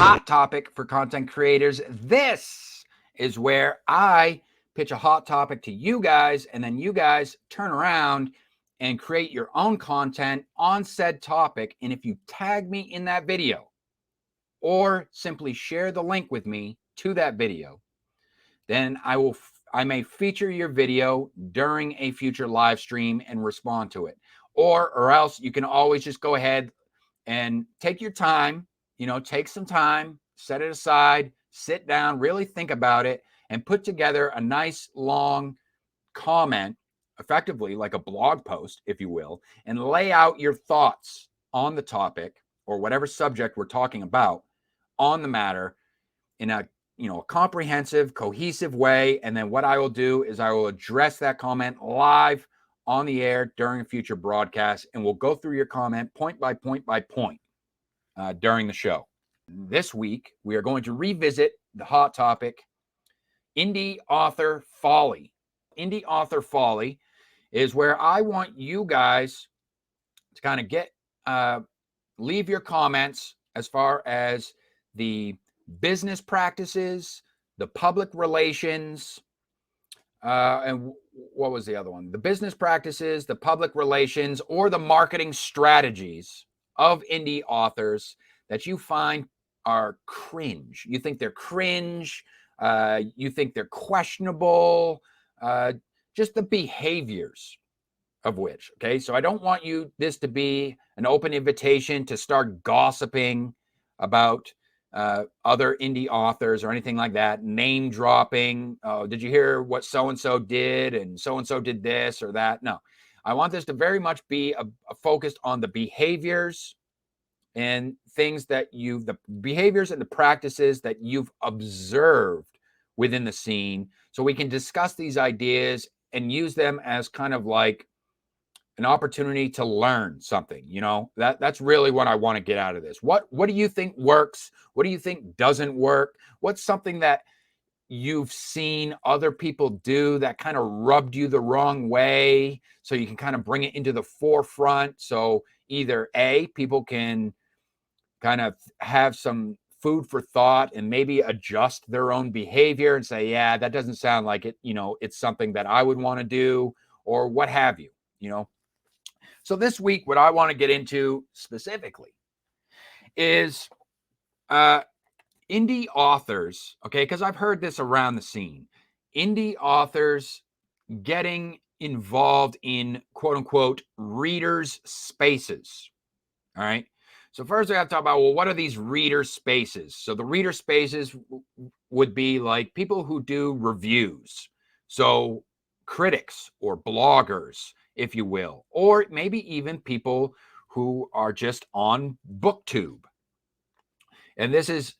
hot topic for content creators. This is where I pitch a hot topic to you guys, and then you guys turn around and create your own content on said topic. And if you tag me in that video or simply share the link with me to that video, then I may feature your video during a future live stream and respond to it. Or else you can always just go ahead and take your time, take some time, set it aside, sit down, really think about it, and put together a nice long comment, effectively like a blog post, if you will, and lay out your thoughts on the topic or whatever subject we're talking about on the matter in a comprehensive, cohesive way. And then what I will do is I will address that comment live on the air during a future broadcast, and we'll go through your comment point by point by point during the show. This week, we are going to revisit the hot topic, indie author folly. Indie author folly is where I want you guys to kind of leave your comments as far as the business practices, the public relations, and what was the other one? The business practices, the public relations, or the marketing strategies of indie authors that you find are cringe. You think they're cringe. You think they're questionable. Just the behaviors of which. Okay, so I don't want this to be an open invitation to start gossiping about other indie authors or anything like that, name dropping. Did you hear what so-and-so did, and so-and-so did this or that? No, I want this to very much be focused on the behaviors and things that the behaviors and the practices that you've observed within the scene, so we can discuss these ideas and use them as kind of like an opportunity to learn something. That's really what I want to get out of this. What do you think works? What do you think doesn't work? What's something that you've seen other people do that kind of rubbed you the wrong way, so you can kind of bring it into the forefront, so either A, people can kind of have some food for thought and maybe adjust their own behavior and say, yeah, that doesn't sound like it, it's something that I would want to do, or what have you. So this week, what I want to get into specifically is indie authors, okay? Because I've heard this around the scene. Indie authors getting involved in quote unquote readers' spaces, all right? So first we have to talk about, well, what are these reader spaces? So the reader spaces would be like people who do reviews. So critics or bloggers, if you will, or maybe even people who are just on BookTube. And this is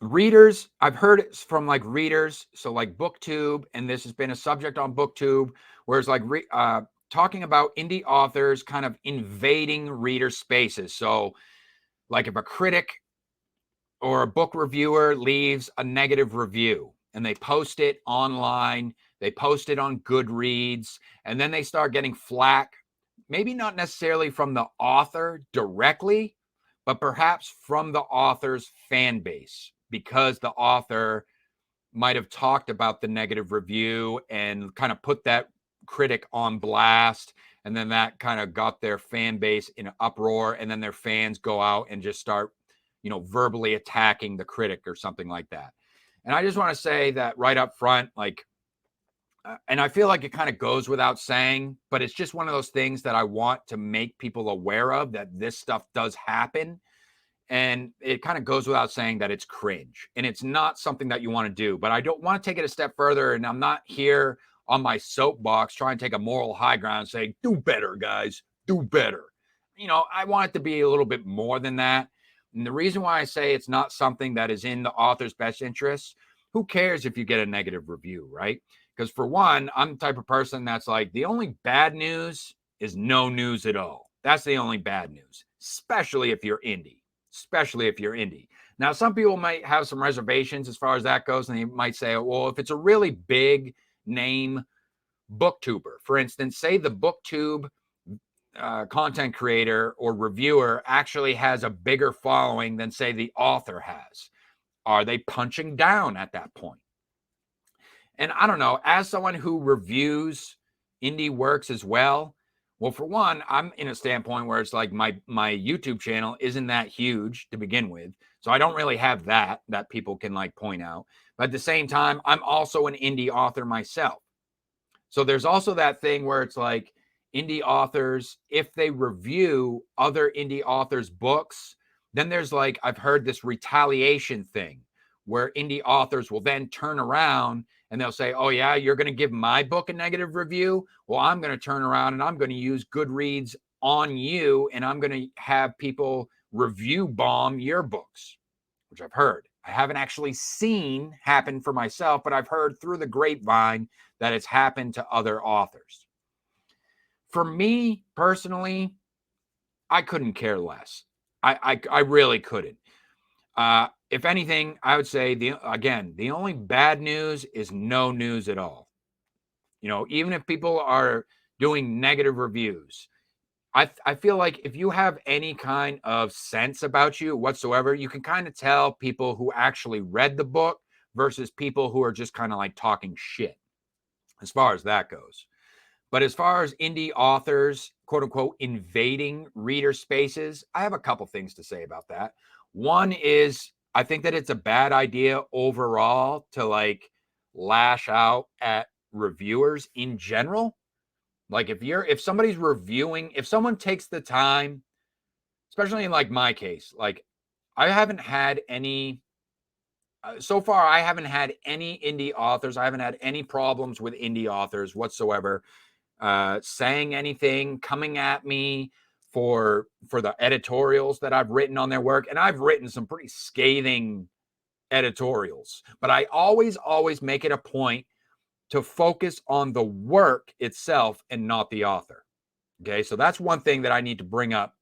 readers. I've heard it from like readers, so like BookTube, and this has been a subject on BookTube, where it's like talking about indie authors kind of invading reader spaces. So like if a critic or a book reviewer leaves a negative review and they post it online, they post it on Goodreads, and then they start getting flack, maybe not necessarily from the author directly, but perhaps from the author's fan base, because the author might have talked about the negative review and kind of put that critic on blast, and then that kind of got their fan base in an uproar, and then their fans go out and just start verbally attacking the critic or something like that. And I just want to say that right up front, and I feel like it kind of goes without saying, but it's just one of those things that I want to make people aware of, that this stuff does happen. And it kind of goes without saying that it's cringe, and it's not something that you want to do. But I don't want to take it a step further, and I'm not here on my soapbox trying to take a moral high ground and say, do better, guys, do better. I want it to be a little bit more than that. And the reason why I say it's not something that is in the author's best interest, who cares if you get a negative review, right? Because for one, I'm the type of person that's like, the only bad news is no news at all. That's the only bad news, especially if you're indie. Now, some people might have some reservations as far as that goes, and they might say, well, if it's a really big name booktuber, for instance, say the BookTube content creator or reviewer actually has a bigger following than, say, the author has? Are they punching down at that point? And I don't know, as someone who reviews indie works as well, well, for one, I'm in a standpoint where it's like my YouTube channel isn't that huge to begin with. So I don't really have that people can like point out. But at the same time, I'm also an indie author myself. So there's also that thing where it's like indie authors, if they review other indie authors' books, then there's like, I've heard this retaliation thing where indie authors will then turn around and they'll say, oh, yeah, you're going to give my book a negative review. Well, I'm going to turn around and I'm going to use Goodreads on you, and I'm going to have people review bomb your books, which I've heard. I haven't actually seen happen for myself, but I've heard through the grapevine that it's happened to other authors. For me personally, I couldn't care less. I really couldn't. If anything, I would say the only bad news is no news at all. You know, even if people are doing negative reviews, I feel like if you have any kind of sense about you whatsoever, you can kind of tell people who actually read the book versus people who are just kind of like talking shit, as far as that goes. But as far as indie authors, quote unquote, invading reader spaces, I have a couple things to say about that. One is I think that it's a bad idea overall to like lash out at reviewers in general. Like if somebody's reviewing, if someone takes the time, especially in like my case, like I haven't had any so far, I haven't had any indie authors. I haven't had any problems with indie authors whatsoever saying anything, coming at me for the editorials that I've written on their work. And I've written some pretty scathing editorials, but I always make it a point to focus on the work itself and not the author. Okay, so that's one thing that I need to bring up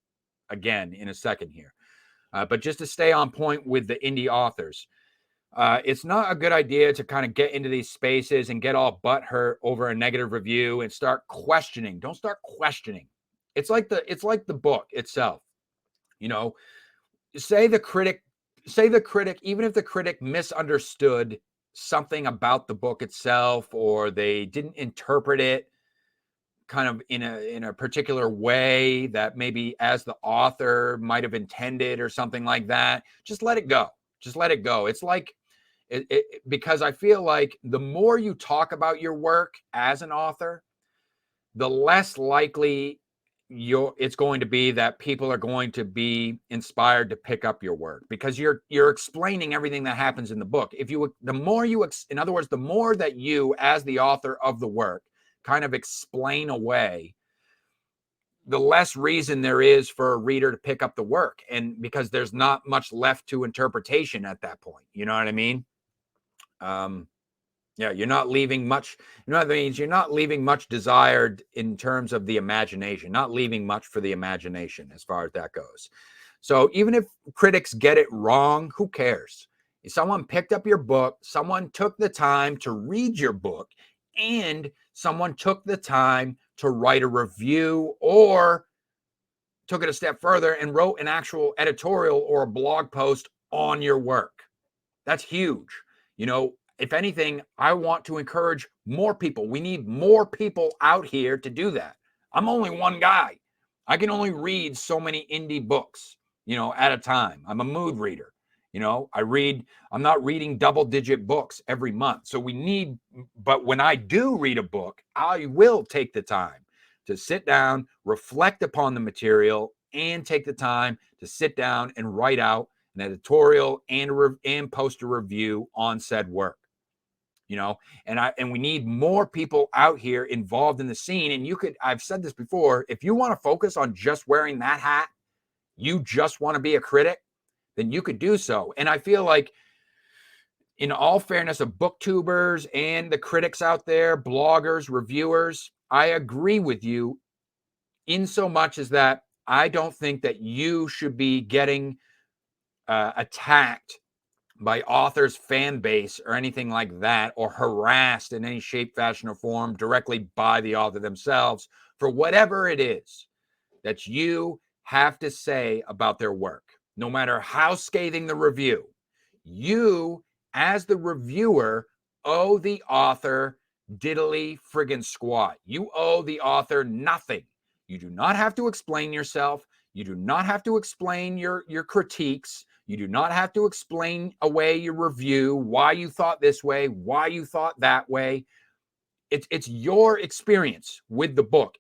again in a second here. But just to stay on point with the indie authors, it's not a good idea to kind of get into these spaces and get all butthurt over a negative review and start questioning. Don't start questioning. It's like the book itself. You know, say the critic, even if the critic misunderstood something about the book itself, or they didn't interpret it kind of in a particular way that maybe as the author might have intended or something like that, just let it go. Just let it go. It's like because I feel like the more you talk about your work as an author, the less likely it's going to be that people are going to be inspired to pick up your work, because you're explaining everything that happens in the book. In other words, the more that you as the author of the work kind of explain away, the less reason there is for a reader to pick up the work, and because there's not much left to interpretation at that point. You know what I mean? Yeah, you're not leaving much. You know what that means? You're not leaving much desired in terms of the imagination, not leaving much for the imagination as far as that goes. So even if critics get it wrong, who cares? If someone picked up your book, someone took the time to read your book, and someone took the time to write a review, or took it a step further and wrote an actual editorial or a blog post on your work. That's huge. You know, if anything, I want to encourage more people. We need more people out here to do that. I'm only one guy. I can only read so many indie books, you know, at a time. I'm a mood reader. You know, I'm not reading double-digit books every month. So but when I do read a book, I will take the time to sit down, reflect upon the material, and take the time to sit down and write out an editorial and post a review on said work. You know, and we need more people out here involved in the scene. And I've said this before, if you want to focus on just wearing that hat, you just want to be a critic, then you could do so. And I feel like, in all fairness of booktubers and the critics out there, bloggers, reviewers, I agree with you in so much as that I don't think that you should be getting attacked by authors' fan base or anything like that, or harassed in any shape, fashion, or form directly by the author themselves for whatever it is. that you have to say about their work, no matter how scathing the review. You, as the reviewer, owe the author diddly friggin' squat. You owe the author nothing. You do not have to explain yourself. You do not have to explain your critiques. You do not have to explain away your review, why you thought this way, why you thought that way. It's your experience with the book.